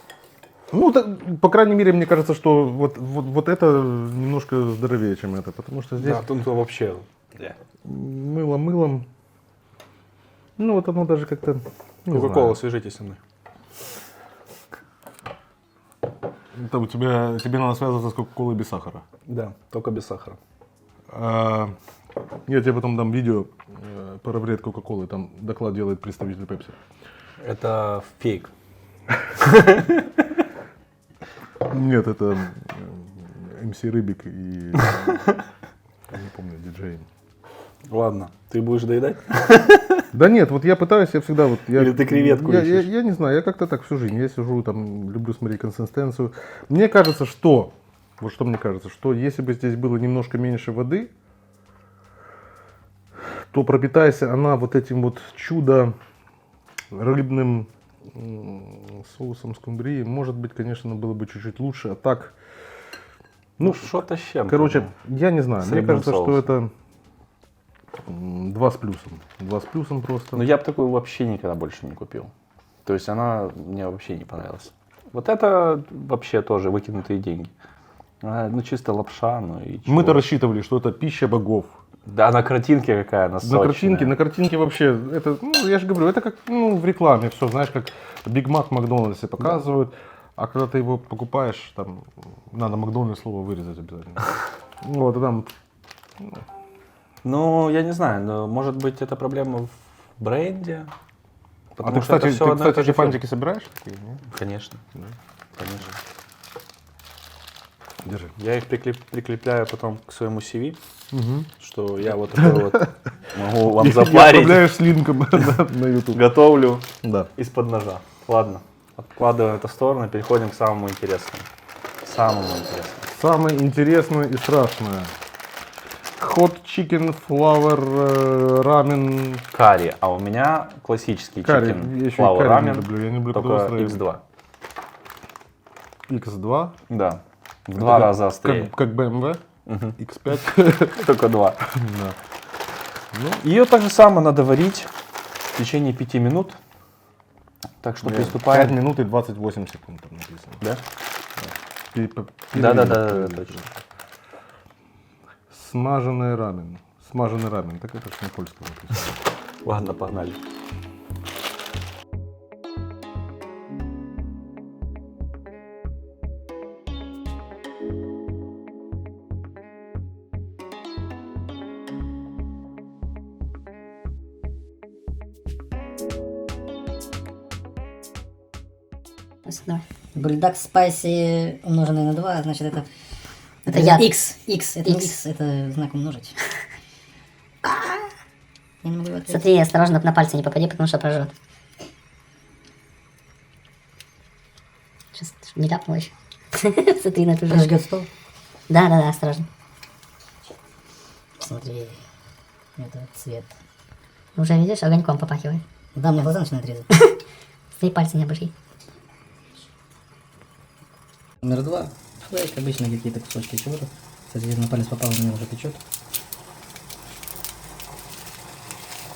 Ну, по крайней мере, мне кажется, что вот это немножко здоровее, чем это. Потому что здесь Да, тут вообще... мыло мылом. Ну, вот оно даже как-то... не Кока-кола, знаю. свяжитесь со мной. Это тебе надо связываться с кока-колой без сахара. Да, только без сахара. Я тебе потом дам видео про вред кока-колы. Там доклад делает представитель Пепси. Это фейк. Нет, это МС Рыбик и... я не помню, диджей. Ладно, ты будешь доедать? Да нет, вот я пытаюсь, я всегда вот... Или ты креветку ищешь? я не знаю, я как-то так всю жизнь. Я сижу там, люблю смотреть консистенцию. Мне кажется, что... Вот что мне кажется, что если бы здесь было немножко меньше воды, то пропитаясь она вот этим вот чудо рыбным соусом скумбрии, может быть, конечно, было бы чуть-чуть лучше. А так, Ну, что-то с чем-то. короче, ну. я не знаю. С Мне рыбным кажется, что соусом. это 2 с плюсом. 2 с плюсом просто. Но я бы такую вообще никогда больше не купил. То есть она мне вообще не понравилась. Вот это вообще тоже выкинутые деньги. Ну, чисто лапша, ну и чего. Мы-то рассчитывали, что это пища богов. Да, на картинке какая она сочная. На картинке вообще, это, ну, я же говорю, это как в рекламе, все, знаешь, как Биг Мак в Макдональдсе показывают, а когда ты его покупаешь, там, надо Макдональдс слово вырезать обязательно. Вот, и там, Ну, я не знаю, но может быть это проблема в бренде? а Потому ты, что это кстати, всё ты, одно и кстати, то же эти фантики собираешь? Такие, не? всё. Конечно, конечно. Держи. Я их прикрепляю потом к своему CV, что я вот такой вот могу вам И запарить, отправляешь с линком на YouTube. готовлю Да. из-под ножа. Ладно, откладываем это в сторону, переходим к самому интересному. Самому интересному. Самое интересное и страшное. Hot chicken flour рамен. Карри, а у меня классический Карри, чикен я еще и флауэр карри не рамен, люблю. Я не люблю только острые. X2. X2. Да, в 2 раза острее. Как BMW. X5. Только 2. Да. Ее так же само надо варить в течение 5 минут. Так что 5 приступаем. минут и 28 секунд там написано. Да? Да, Да, точно. Смаженный рамен. Смаженный рамен. Так это же на польском написано. Ладно, погнали. Давай. Бульдог спайси умноженное на 2, значит это... Это я. X. X. Это не X. X, это знак умножить. Я не могу его открыть. Смотри, осторожно на пальцы не попади, потому что прожжет. Сейчас не ляпнула еще. Смотри на эту же. Прожгет стол. Да, осторожно. Смотри. Это цвет. Уже видишь, огоньком попахивает. Да, мне глаза начинают резать. Свои пальцы не обожги. Номер 2. Флейк, обычно какие-то кусочки чего-то. Кстати, если на палец попал, у меня уже печет.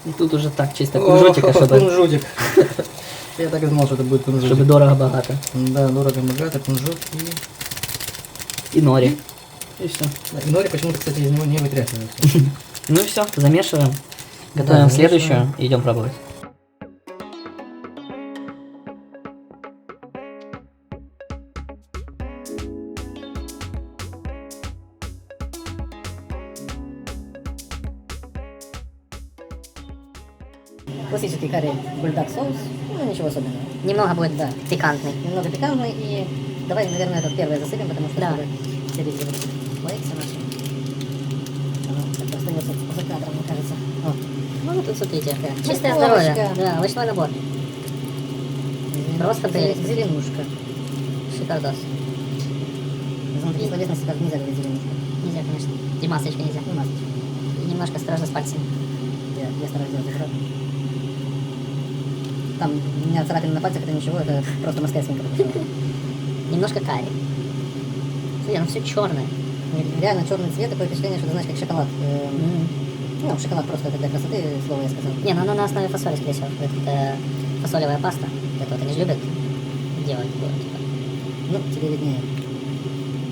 И тут уже так, чисто кунжутика, чтобы Кунжутик. Я так и знал, что это будет кунжутик. дорого-богато. Да, дорого, богато, кунжут И нори. и все. И нори почему-то, кстати, из него не вытряхивается. Ну и все, замешиваем. Готовим замешиваем. следующую и идем пробовать. Классический карри бульдог соус. Ну, ничего особенного. Немного будет Да. пикантный. Немного пикантный и давай, наверное, этот первый засыпем, потому что Да. чтобы все видели флейксы наши. Оно как-то остается за кадром, мне кажется. О, Ну, тут смотрите. Да. Чистое Морковочка. здоровье. Да, овощной набор. Просто прелесть. зеленушка. Шикардос. Изнутри словесности как нельзя говорить зеленушка. Нельзя, конечно. И масочка нельзя. И масочка. И немножко осторожно с пальцами. Я стараюсь делать аккуратно. Там у меня царапины на пальцах, это ничего, это просто морская свинка. Немножко карри. Смотри, оно все черное. Реально черный цвет, такое впечатление, что ты знаешь, как шоколад. Ну, шоколад просто это для красоты, слово я сказал. Не, ну оно на основе фасоли, скорее всего. Это фасолевая паста. Это вот они же любят делать. Вот, типа. Ну, тебе виднее.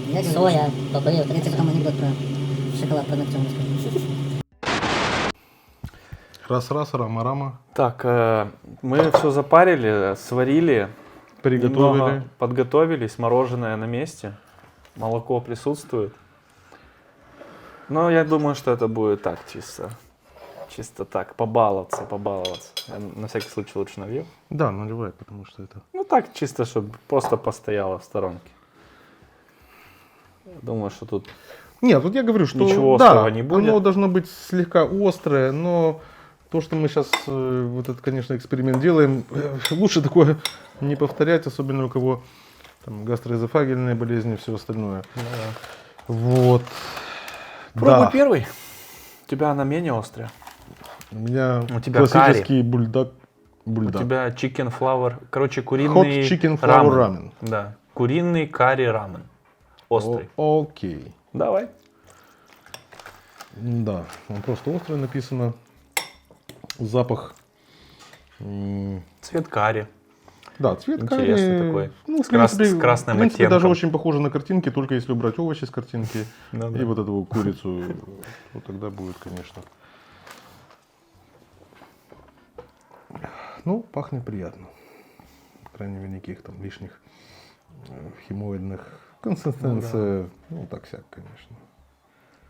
Я говорю, соя, бобы. Вот я тебе потом анекдот про шоколад про ногтем расскажу. Раз-раз, рама-рама. Так, мы все запарили, сварили, Приготовили. немного подготовились, мороженое на месте, молоко присутствует. Но я думаю, что это будет так, чисто так, побаловаться. Я на всякий случай лучше налью. Да, наливай, потому что это... Ну так, чисто, чтобы просто постояло в сторонке. Думаю, что тут Нет, вот я говорю, что Ничего да, острого не будет. оно должно быть слегка острое, но то, что мы сейчас вот этот, конечно, эксперимент делаем, лучше такое не повторять, особенно у кого там гастроэзофагельные болезни и все остальное. Вот. Пробуй Да. первый. У тебя она менее острая. У меня У тебя классический бульдог. У тебя chicken flour, короче, Hot куриный chicken flour рамен. Да, куриный карри рамен. Острый. Окей. Давай. Да, он просто острый написано. Запах. Цвет карри. Да, цвет Интересный карри. такой. Ну, С красным в принципе, даже оттенком. очень похоже на картинки, только если убрать овощи с картинки Ну и да. вот эту курицу, вот тогда будет, конечно. Ну, пахнет приятно. По крайней мере, никаких там лишних химоидных консистенция. Ну, так всяк, конечно.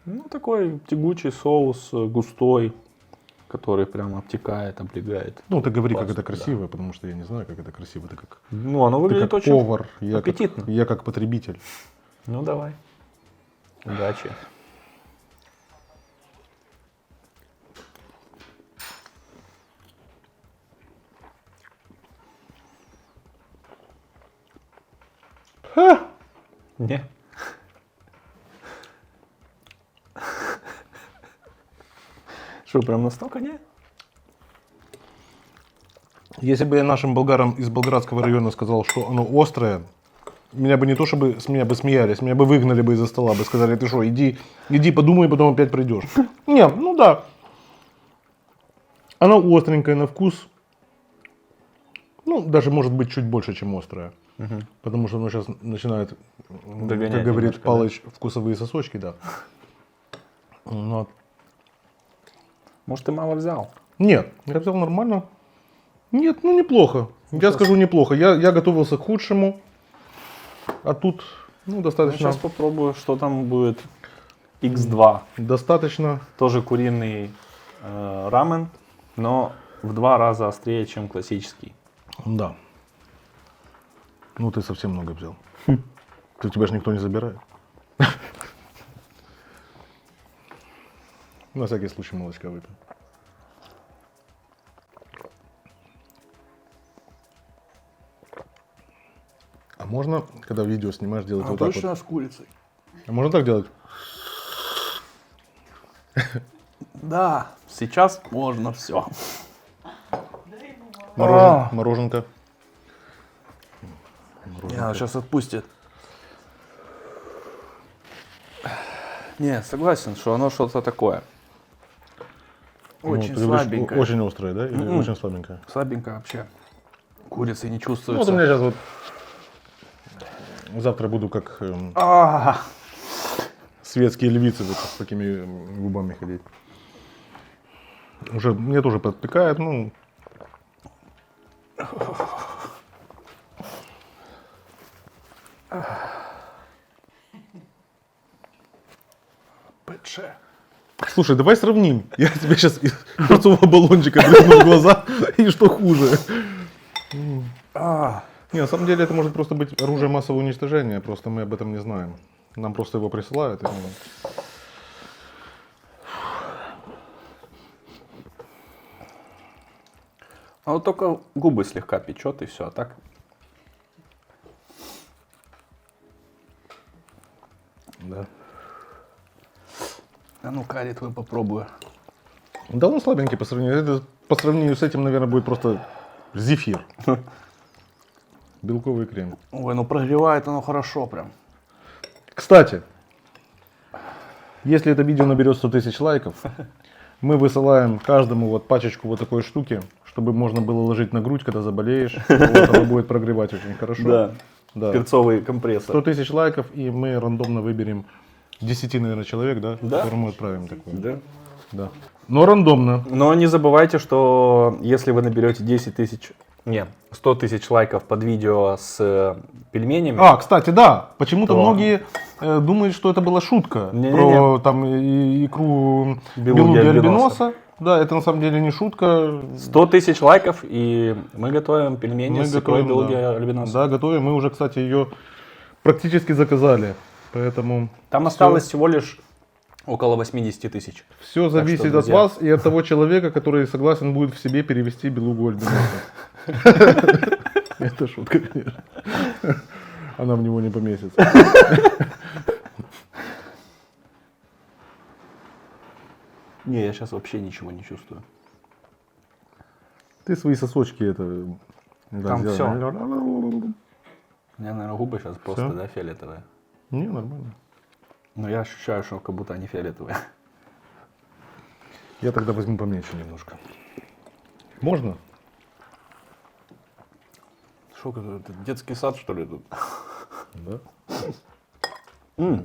Ну, такой тягучий соус, густой, который прям обтекает, облегает. Ну, ты говори, как Пасту, это красиво, потому что я не знаю, как это красиво. Ты как, Ну, оно ты выглядит как очень повар, аппетитно. я как потребитель. Ну, давай. Удачи. Не. Что, прям настолько не? Если бы я нашим болгарам из Болградского района сказал, что оно острое, меня бы не то чтобы с меня бы смеялись, меня бы выгнали бы из-за стола, бы сказали, ты что, иди подумай, потом опять придешь. Нет, ну да. Оно остренькое на вкус. Ну, даже может быть чуть больше, чем острое. Потому что оно сейчас начинает, Догонять как говорит немножко, Палыч, вкусовые сосочки, да. Вот. Может, ты мало взял? Нет, я взял нормально. Нет, ну неплохо. Я скажу неплохо. Я готовился к худшему. А тут, ну, достаточно. Сейчас попробую, что там будет. X2. Достаточно. Тоже куриный рамен, но в 2 раза острее, чем классический. Да. Ну, ты совсем много взял. У тебя же никто не забирает. На всякий случай молочка выпил. А можно, когда видео снимаешь, делать вот так вот? с курицей? А можно так делать? Да, сейчас можно все. Мороженка. Сейчас отпустит. Не, согласен, что оно что-то такое. Очень Ну, ты любишь слабенькое. Очень острое, да? Или очень слабенькое? Слабенькое вообще. Курицы не Ну, чувствуется. вот у меня сейчас вот... Завтра буду как светские львицы вот с такими губами ходить. Уже мне тоже подпекает, ну... Пэтше. Слушай, давай сравним. Я тебе сейчас из перцового баллончика брызну в глаза, и что хуже. Не, на самом деле это может просто быть оружие массового уничтожения, просто мы об этом не знаем. Нам просто его присылают. И мы... А вот только губы слегка печет и все, а так. Да. А ну карри твой попробую. Да, он слабенький по сравнению. Это, по сравнению с этим, наверное, будет просто зефир. Белковый крем. Ой, ну прогревает оно хорошо прям. Кстати, если это видео наберет 100 тысяч лайков, Мы высылаем каждому вот пачечку вот такой штуки, чтобы можно было ложить на грудь, когда заболеешь. Вот, оно будет прогревать очень хорошо. Да. Да. Перцовый компрессор. 100 тысяч лайков, и мы рандомно выберем 10, наверное, человек, да? Да. Которому отправим такое. Да. Да. Но рандомно. Но не забывайте, что если вы наберете 10 тысяч, нет, 100 тысяч лайков под видео с пельменями, А, кстати, да. Почему-то То- многие думают, что это была шутка Не-не-не. про там икру белуги альбиноса. Да, это на самом деле не шутка. 100 тысяч лайков, и мы готовим пельмени Мы с икрой готовим, белуги да. альбиноса. Да, готовим. Мы уже, кстати, ее практически заказали. Поэтому Там осталось всего лишь около 80 тысяч. все зависит от друзья. вас и от того человека, который согласен будет в себе перевести белугу альбиноса. Это шутка, конечно. Она в него не поместится. Не, я сейчас вообще ничего не чувствую. Ты свои сосочки это... да, Там сделай. У меня, наверное, губы сейчас просто, Всё? да, фиолетовые. Не, нормально. Но я ощущаю, что как будто они фиолетовые. Я тогда возьму поменьше немножко. Можно? Что это детский сад, что ли, тут? Да.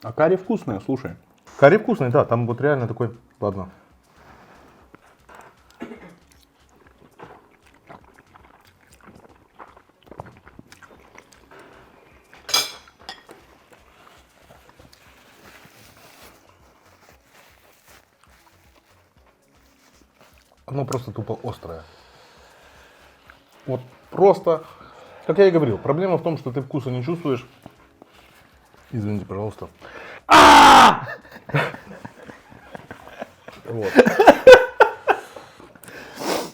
А карри вкусные, слушай. Карри вкусный, да, там вот реально такой... Ладно. Оно просто тупо острое. Вот просто, как я и говорил, проблема в том, что ты вкуса не чувствуешь. Извините, пожалуйста. Вот.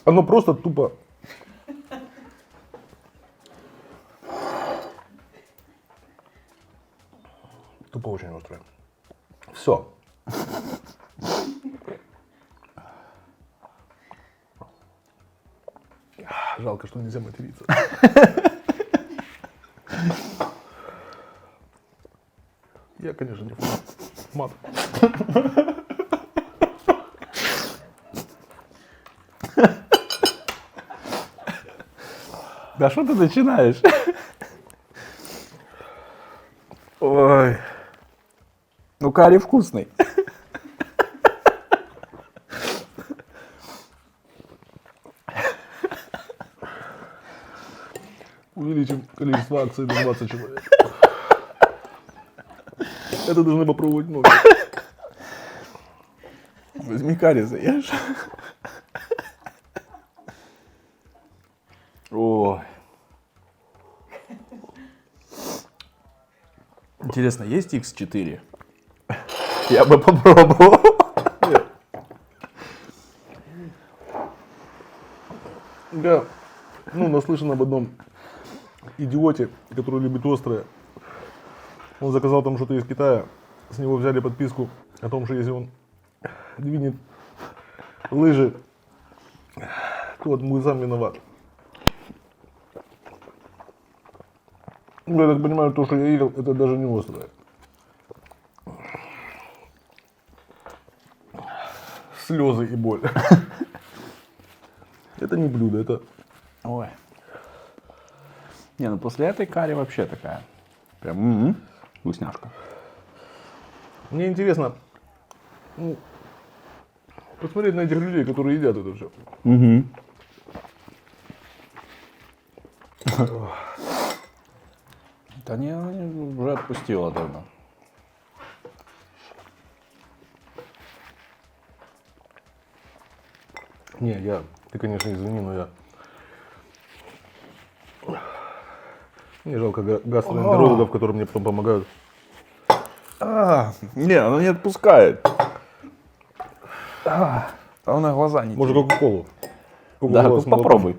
Оно просто тупо. Тупо очень острое. Все. Жалко, что нельзя материться. Я, конечно, не мат. Да что ты начинаешь? Ой. Ну, карри вкусный. Увеличим количество акций до 20 человек. Это должны попробовать многие. Возьми карри, заешь. Ой. Интересно, есть X4? Я бы попробовал. Я, наслышан об одном идиоте, который любит острое. Он заказал там что-то из Китая. С него взяли подписку о том, что если он двинет лыжи, то вот мы сам виноват. Я так понимаю, то, что я ел, это даже не острое. Слезы и боль. Это не блюдо, это... Ой. Не, ну после этой карри вообще такая. Прям вкусняшка. Мне интересно посмотреть на этих людей, которые едят это все. Да не, уже отпустила давно. Не, ты, конечно, извини, но я... Мне жалко гастроэнтерологов, которые мне потом помогают. Не, она не отпускает. Она глаза не Может, Кока-Колу? Да, Кока-Кола с молоком. попробуй.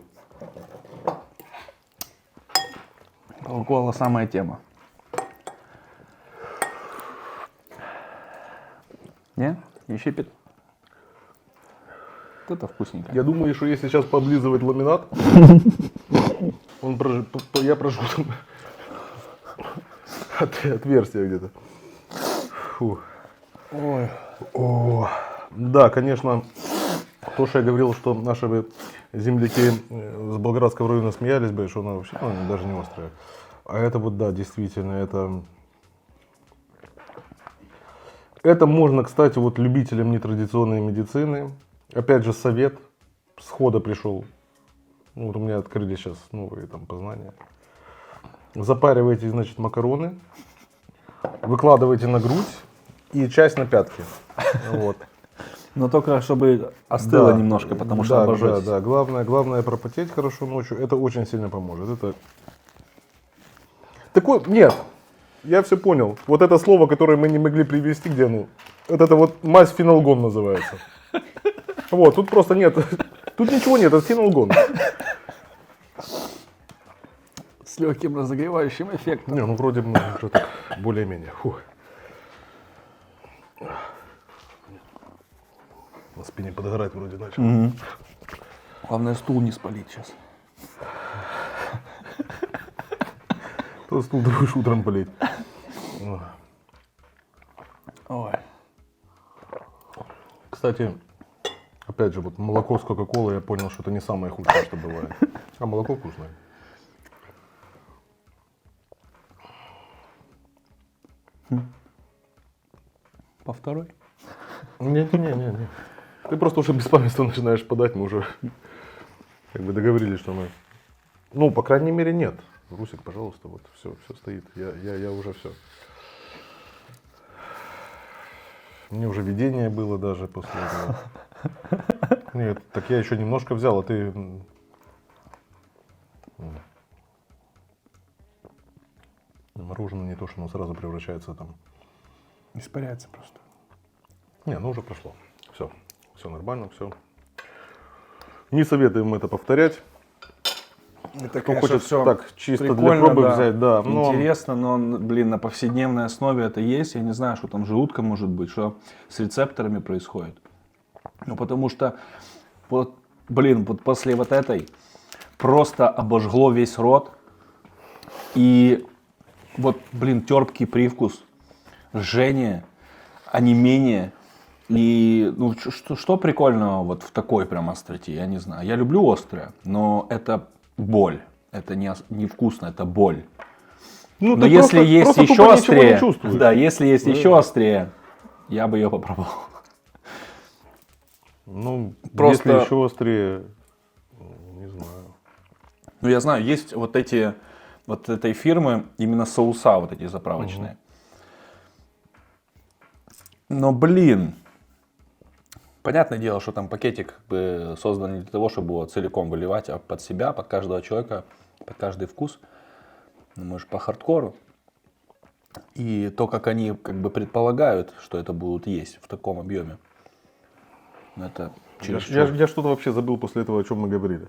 Кока-кола самая тема. Не? Не щипит? Вот это вкусненько. Я думаю, что если сейчас поблизывать ламинат, я прожгу там отверстие где-то. Фу. Ой. О, Да, конечно, то, что я говорил, что наши бы земляки с Болградского района смеялись бы, что она вообще даже не острая. А это вот, да, действительно, это можно, кстати, вот любителям нетрадиционной медицины. Опять же, совет схода пришел. Ну, вот у меня открылись сейчас новые там познания. Запариваете, значит, макароны, выкладываете на грудь и часть на пятки. Вот. Но только чтобы остыло Да, немножко, потому что да, обожжетесь. да. Главное пропотеть хорошо ночью. Это очень сильно поможет. Это такой, нет, я все понял. Вот это слово, которое мы не могли привести, где оно? Вот это вот мазь фенолгон называется. Вот, тут просто нет, тут ничего нет, это фенолгон. С легким разогревающим эффектом. Не, ну вроде бы уже так, более-менее. Фух. На спине подгорать вроде начал. Главное, стул не спалить сейчас. То стул будешь утром полить. Ой. Кстати, опять же, вот молоко с Кока-Колой, я понял, что это не самое худшее, что бывает. А молоко вкусное. По второй? Не. Ты просто уже беспамятство начинаешь подать, мы уже как бы договорились, что мы... Ну, по крайней мере, нет. Русик, пожалуйста, вот все стоит. Я уже все. Мне уже видение было даже после этого. Нет, так я еще немножко взял, а ты... Мороженое не то, что оно сразу превращается там... Испаряется просто. Не, ну уже прошло. Все нормально, все. Не советуем это повторять. Это, Кто хочет всё так чисто для прикольно, пробы да. взять, да. Но Интересно, но, блин, на повседневной основе это есть. Я не знаю, что там с желудком может быть, что с рецепторами происходит. Ну, потому что, вот, блин, вот после вот этой просто обожгло весь рот. И вот, блин, терпкий привкус, жжение, онемение. И ну, что прикольного вот в такой прям остроте, я не знаю. Я люблю острое, но это боль. Это не вкусно, это боль. ну, Но ты если есть просто еще тупо ничего не острее, чувствуешь. да, если есть еще острее, я бы ее попробовал. Ну, Просто- если еще острее, не знаю. Ну, я знаю, есть вот этой фирмы именно соуса вот эти заправочные. Но, блин, понятное дело, что там пакетик как бы создан не для того, чтобы его целиком выливать, а под себя, под каждого человека, под каждый вкус. Ну, может, по хардкору. И то, как они как бы предполагают, что это будут есть в таком объеме. Это чересчур. Я что-то вообще забыл после этого, о чем мы говорили.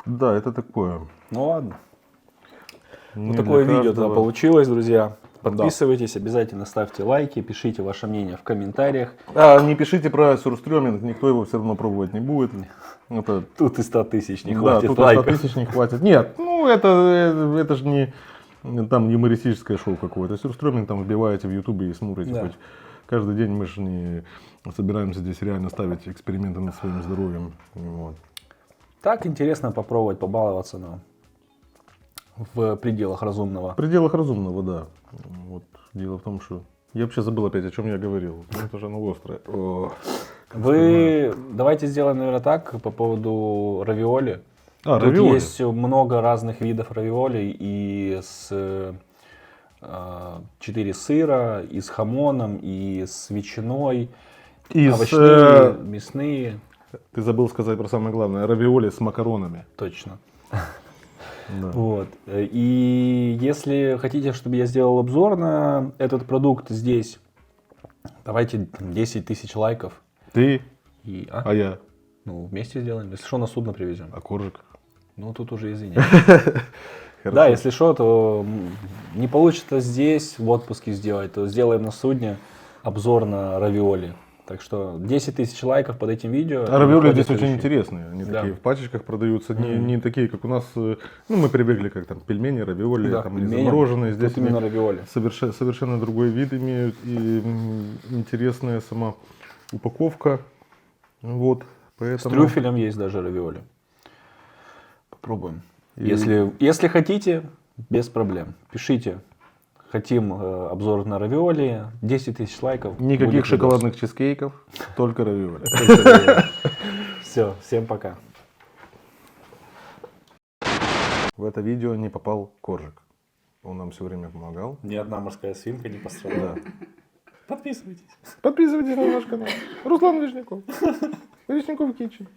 Да, это такое. Ну ладно. Не Вот такое для видео тогда каждого. получилось, друзья. Подписывайтесь, обязательно ставьте лайки, пишите ваше мнение в комментариях. А не пишите про сюрстрёминг, никто его все равно пробовать не будет. Это, Тут и 100 тысяч не да, хватит тут и 100 лайков. тысяч не хватит. Нет, ну это же не там юмористическое шоу какое-то. Сюрстрёминг там вбиваете в ютубе и смотрите. Да. Хоть каждый день мы же не собираемся здесь реально ставить эксперименты над своим здоровьем. Вот. Так интересно попробовать побаловаться, но в пределах разумного. В пределах разумного, да. Вот дело в том, что я вообще забыл опять, о чем я говорил. Ну, это же оно острое. О, Вы давайте сделаем, наверное, так по поводу равиоли. А, Тут равиоли. есть много разных видов равиоли и с 4 сыра, и с хамоном, и с ветчиной, И с, овощные, мясные. Ты забыл сказать про самое главное. Равиоли с макаронами. Точно. Да. Вот. И если хотите, чтобы я сделал обзор на этот продукт здесь, давайте 10 тысяч лайков. Ты, И, а я, Ну, вместе сделаем. Если что, на судно привезем. а коржик. Ну, тут уже извини. Да, если что, то не получится здесь в отпуске сделать, то сделаем на судне обзор на равиоли. Так что 10 тысяч лайков под этим видео. А равиоли выходит здесь очень следующий. интересные. Они Да. такие в пачечках продаются, не такие, как у нас. Ну, мы привыкли, как там пельмени, равиоли, Да, там, или пельмени. замороженные. Здесь Тут именно они равиоли. совершенно другой вид имеют и интересная сама упаковка. Вот, С поэтому... трюфелем есть даже равиоли. Попробуем. И- Если хотите, без проблем. Пишите. Хотим обзор на равиоли. 10 тысяч лайков. Никаких шоколадных чизкейков, только равиоли. Все, всем пока. В это видео не попал Коржик. Он нам все время помогал. Ни одна морская свинка не пострадала. Да. Подписывайтесь. Подписывайтесь на наш канал. Руслан Вишняков. Вишняков Китчен.